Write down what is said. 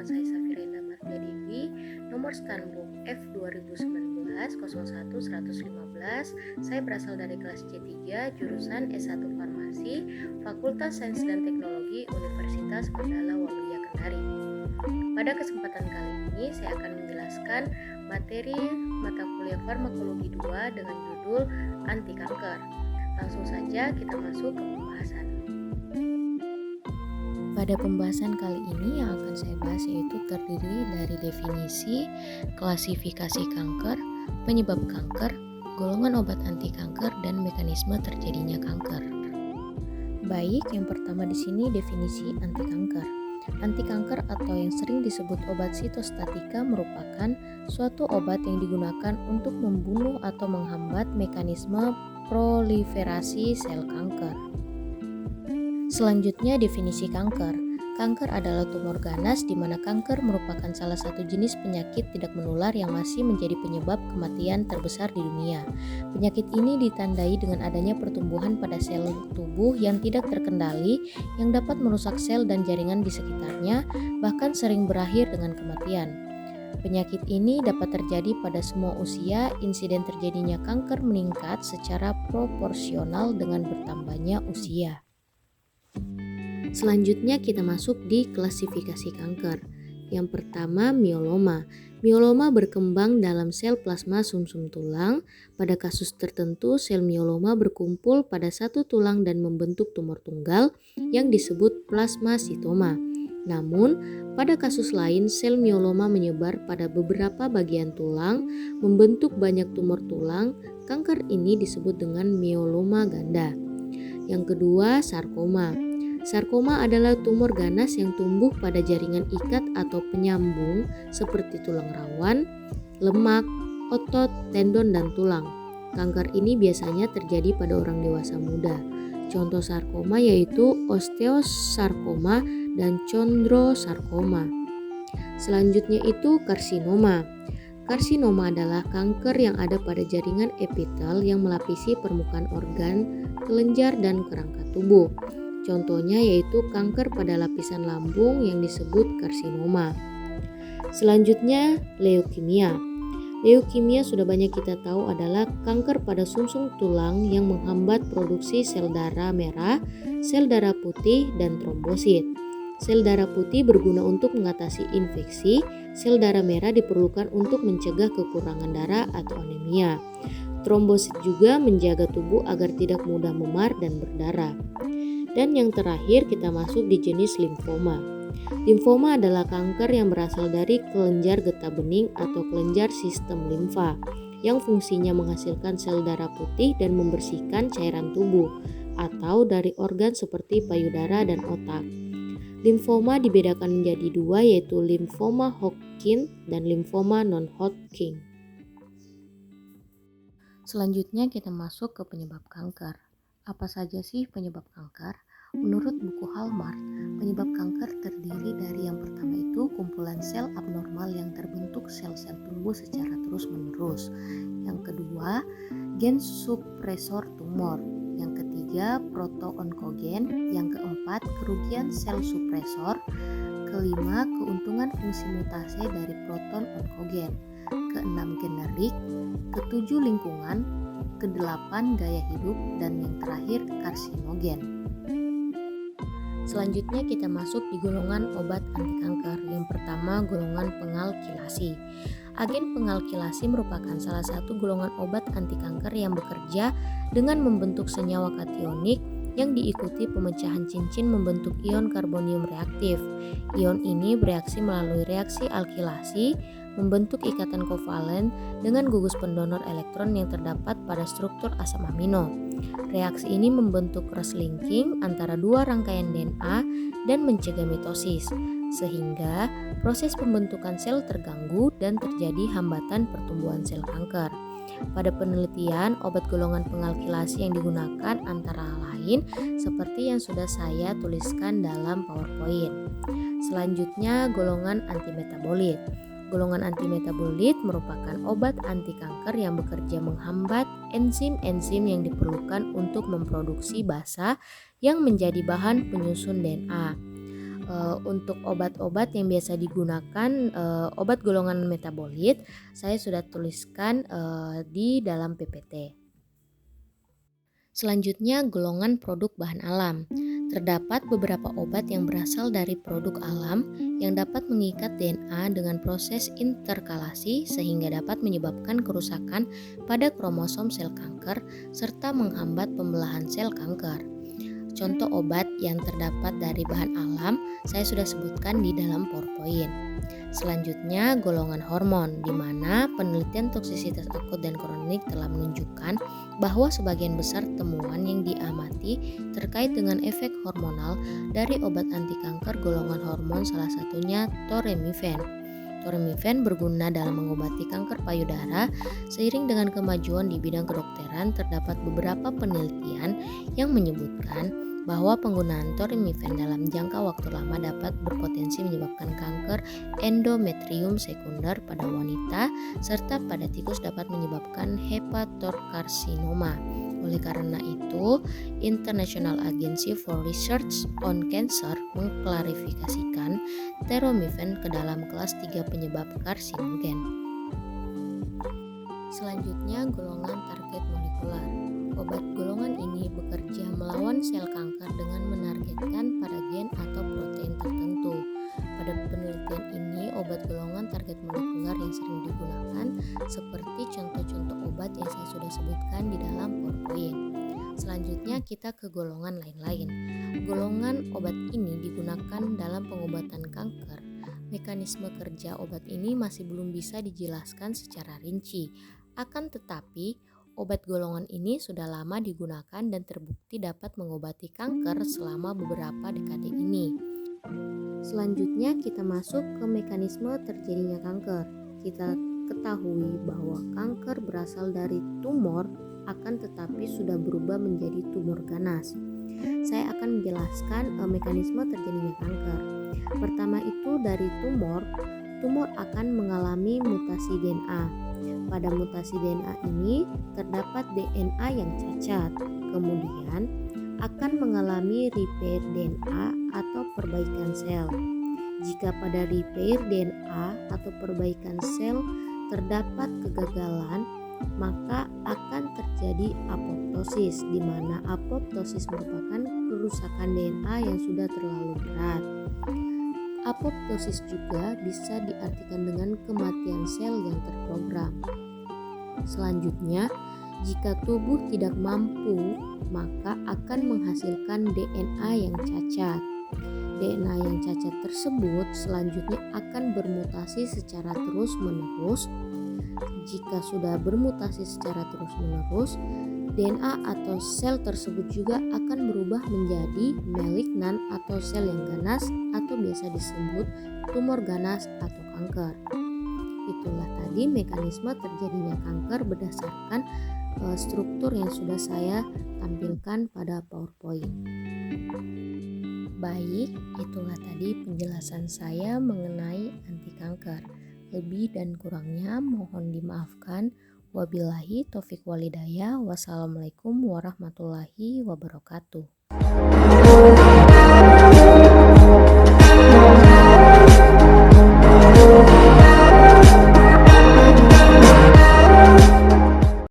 saya Safirina Martia Dewi, nomor scanbook F 2019 01 115. Saya berasal dari kelas C3, jurusan S1 Farmasi, Fakultas Sains dan Teknologi Universitas Mandala Waluya Kendari. Pada kesempatan kali ini saya akan menjelaskan materi mata kuliah Farmakologi 2 dengan judul Anti Kanker. Langsung saja kita masuk ke pembahasan. Pada pembahasan kali ini yang akan saya bahas yaitu terdiri dari definisi, klasifikasi kanker, penyebab kanker, golongan obat anti kanker, dan mekanisme terjadinya kanker. Baik, yang pertama di sini definisi anti kanker. Anti kanker atau yang sering disebut obat sitostatika merupakan suatu obat yang digunakan untuk membunuh atau menghambat mekanisme proliferasi sel kanker. Selanjutnya definisi kanker. Kanker adalah tumor ganas di mana kanker merupakan salah satu jenis penyakit tidak menular yang masih menjadi penyebab kematian terbesar di dunia. Penyakit ini ditandai dengan adanya pertumbuhan pada sel tubuh yang tidak terkendali yang dapat merusak sel dan jaringan di sekitarnya, bahkan sering berakhir dengan kematian. Penyakit ini dapat terjadi pada semua usia. Insiden terjadinya kanker meningkat secara proporsional dengan bertambahnya usia. Selanjutnya kita masuk di klasifikasi kanker. Yang pertama, mioloma. Mioloma berkembang dalam sel plasma sumsum tulang. Pada kasus tertentu, sel mioloma berkumpul pada satu tulang dan membentuk tumor tunggal yang disebut plasmasitoma. Namun, pada kasus lain, sel mioloma menyebar pada beberapa bagian tulang, membentuk banyak tumor tulang. Kanker ini disebut dengan mioloma ganda. Yang kedua, sarkoma. Sarkoma adalah tumor ganas yang tumbuh pada jaringan ikat atau penyambung seperti tulang rawan, lemak, otot, tendon, dan tulang. Kanker ini biasanya terjadi pada orang dewasa muda. Contoh sarkoma yaitu osteosarkoma dan chondrosarkoma. Selanjutnya itu karsinoma. Karsinoma adalah kanker yang ada pada jaringan epitel yang melapisi permukaan organ, kelenjar, dan kerangka tubuh. Contohnya yaitu kanker pada lapisan lambung yang disebut karsinoma. Selanjutnya, leukemia. Leukemia sudah banyak kita tahu adalah kanker pada sumsum tulang yang menghambat produksi sel darah merah, sel darah putih, dan trombosit. Sel darah putih berguna untuk mengatasi infeksi, sel darah merah diperlukan untuk mencegah kekurangan darah atau anemia. Trombosit juga menjaga tubuh agar tidak mudah memar dan berdarah. Dan yang terakhir kita masuk di jenis limfoma. Limfoma adalah kanker yang berasal dari kelenjar getah bening atau kelenjar sistem limfa yang fungsinya menghasilkan sel darah putih dan membersihkan cairan tubuh atau dari organ seperti payudara dan otak. Limfoma dibedakan menjadi dua yaitu limfoma Hodgkin dan limfoma non-Hodgkin. Selanjutnya kita masuk ke penyebab kanker. Apa saja sih penyebab kanker? Menurut buku Hallmark, penyebab kanker terdiri dari yang pertama itu kumpulan sel abnormal yang terbentuk sel-sel tumbuh secara terus-menerus. Yang kedua, gen supresor tumor. Yang ketiga, proto-onkogen. Yang keempat, kerugian sel supresor. Kelima, keuntungan fungsi mutase dari proton-onkogen. Keenam, generik. Ketujuh, lingkungan. Kedelapan, gaya hidup. Dan yang terakhir, karsinogen. Selanjutnya kita masuk di golongan obat anti kanker. Yang pertama, golongan pengalkilasi. Agen pengalkilasi merupakan salah satu golongan obat anti kanker yang bekerja dengan membentuk senyawa kationik yang diikuti pemecahan cincin membentuk ion karbonium reaktif. Ion ini bereaksi melalui reaksi alkilasi, membentuk ikatan kovalen dengan gugus pendonor elektron yang terdapat pada struktur asam amino. Reaksi ini membentuk cross-linking antara dua rangkaian DNA dan mencegah mitosis, sehingga proses pembentukan sel terganggu dan terjadi hambatan pertumbuhan sel kanker. Pada penelitian, obat golongan pengalkilasi yang digunakan antara lain seperti yang sudah saya tuliskan dalam PowerPoint. Selanjutnya, golongan antimetabolit. Golongan antimetabolit merupakan obat anti kanker yang bekerja menghambat enzim-enzim yang diperlukan untuk memproduksi basa yang menjadi bahan penyusun DNA. Untuk obat-obat yang biasa digunakan, obat golongan metabolit, saya sudah tuliskan di dalam PPT. Selanjutnya, golongan produk bahan alam. Terdapat beberapa obat yang berasal dari produk alam yang dapat mengikat DNA dengan proses interkalasi sehingga dapat menyebabkan kerusakan pada kromosom sel kanker serta menghambat pembelahan sel kanker. Contoh obat yang terdapat dari bahan alam saya sudah sebutkan di dalam PowerPoint. Selanjutnya, golongan hormon, di mana penelitian toksisitas akut dan kronik telah menunjukkan bahwa sebagian besar temuan yang diamati terkait dengan efek hormonal dari obat anti kanker golongan hormon, salah satunya Toremifen. Toremifen berguna dalam mengobati kanker payudara. Seiring dengan kemajuan di bidang kedokteran, terdapat beberapa penelitian yang menyebutkan bahwa penggunaan Toremifen dalam jangka waktu lama dapat berpotensi menyebabkan kanker endometrium sekunder pada wanita serta pada tikus dapat menyebabkan hepatokarsinoma. Oleh karena itu, International Agency for Research on Cancer mengklarifikasikan Toremifen ke dalam kelas 3 penyebab karsinogen. Selanjutnya, golongan target molekular. Obat golongan ini bekerja melawan sel kanker dengan menargetkan pada gen atau protein tertentu. Pada penelitian ini, obat golongan target molekular yang sering digunakan seperti contoh-contoh obat yang saya sudah sebutkan di dalam PowerPoint. Selanjutnya kita ke golongan lain-lain. Golongan obat ini digunakan dalam pengobatan kanker. Mekanisme kerja obat ini masih belum bisa dijelaskan secara rinci. Akan tetapi, obat golongan ini sudah lama digunakan dan terbukti dapat mengobati kanker selama beberapa dekade ini. Selanjutnya kita masuk ke mekanisme terjadinya kanker. Kita ketahui bahwa kanker berasal dari tumor, akan tetapi sudah berubah menjadi tumor ganas. Saya akan menjelaskan mekanisme terjadinya kanker. Pertama itu dari tumor akan mengalami mutasi DNA. Pada mutasi DNA ini terdapat DNA yang cacat, kemudian akan mengalami repair DNA atau perbaikan sel. Jika pada repair DNA atau perbaikan sel terdapat kegagalan, maka akan terjadi apoptosis, di mana apoptosis merupakan kerusakan DNA yang sudah terlalu berat. Apoptosis juga bisa diartikan dengan kematian sel yang terprogram. Selanjutnya, jika tubuh tidak mampu, maka akan menghasilkan DNA yang cacat. DNA yang cacat tersebut selanjutnya akan bermutasi secara terus-menerus. Jika sudah bermutasi secara terus-menerus, DNA atau sel tersebut juga akan berubah menjadi malignan atau sel yang ganas atau biasa disebut tumor ganas atau kanker. Itulah tadi mekanisme terjadinya kanker berdasarkan struktur yang sudah saya tampilkan pada PowerPoint. Baik, itulah tadi penjelasan saya mengenai anti kanker. Lebih dan kurangnya mohon dimaafkan. Wabillahi taufik walhidayah. Wassalamualaikum warahmatullahi wabarakatuh.